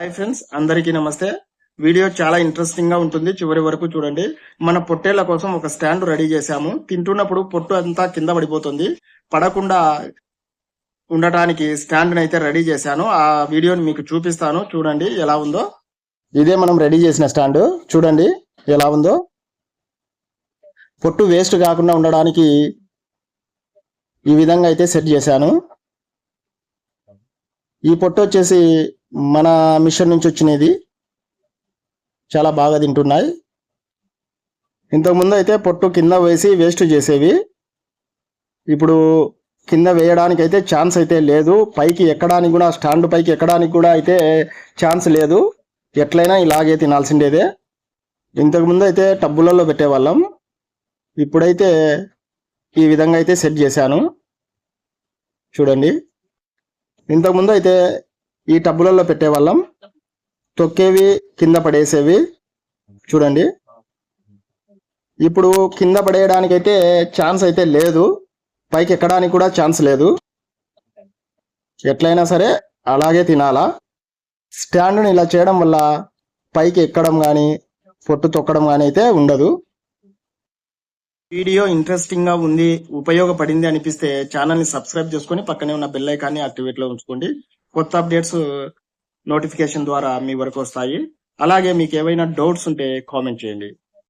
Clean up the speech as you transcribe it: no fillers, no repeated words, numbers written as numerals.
Hi friends, అందరికీ నమస్తే. Video చాలా ఇంట్రెస్టింగ్ గా ఉంటుంది, చివరి వరకు చూడండి. మన పొట్టేళ్ల కోసం ఒక స్టాండ్ రెడీ చేశాము. తింటున్నప్పుడు పొట్టు అంతా కింద పడిపోతుంది, పడకుండా ఉండటానికి స్టాండ్ అయితే రెడీ చేశాను. ఆ వీడియోని మీకు చూపిస్తాను, చూడండి ఎలా ఉందో. ఇదే మనం రెడీ చేసిన స్టాండ్, చూడండి ఎలా ఉందో. పొట్టు వేస్ట్ కాకుండా ఉండడానికి ఈ విధంగా అయితే సెట్ చేశాను. ఈ పొట్టు వచ్చేసి మన మిషన్ నుంచి వచ్చినది, చాలా బాగా తింటున్నాయి. ఇంతకుముందు అయితే పొట్టు కింద వేసి వేస్ట్ చేసేవి, ఇప్పుడు కింద వేయడానికి అయితే ఛాన్స్ అయితే లేదు. పైకి ఎక్కడానికి కూడా, స్టాండ్ పైకి ఎక్కడానికి కూడా అయితే ఛాన్స్ లేదు. ఎట్లయినా ఇలాగే తినాల్సిండేదే. ఇంతకుముందు అయితే టబ్బులలో పెట్టేవాళ్ళం, ఇప్పుడైతే ఈ విధంగా అయితే సెట్ చేశాను. చూడండి, ఇంతకుముందు అయితే ఈ టబ్బులలో పెట్టేవాళ్ళం, తొక్కేవి కింద పడేసేవి. చూడండి, ఇప్పుడు కింద పడేయడానికి అయితే ఛాన్స్ అయితే లేదు, పైకి ఎక్కడానికి కూడా ఛాన్స్ లేదు. ఎట్లయినా సరే అలాగే తినాలా. స్టాండ్ని ఇలా చేయడం వల్ల పైకి ఎక్కడం కానీ పొట్టు తొక్కడం కానీ అయితే ఉండదు. వీడియో ఇంట్రెస్టింగ్ గా ఉంది, ఉపయోగపడింది అనిపిస్తే ఛానల్ని సబ్స్క్రైబ్ చేసుకొని పక్కనే ఉన్న బెల్ ఐకాన్ని యాక్టివేట్లో ఉంచుకోండి. కొత్త అప్డేట్స్ నోటిఫికేషన్ ద్వారా మీ వరకు వస్తాయి. అలాగే మీకు ఏవైనా డౌట్స్ ఉంటే కామెంట్ చేయండి.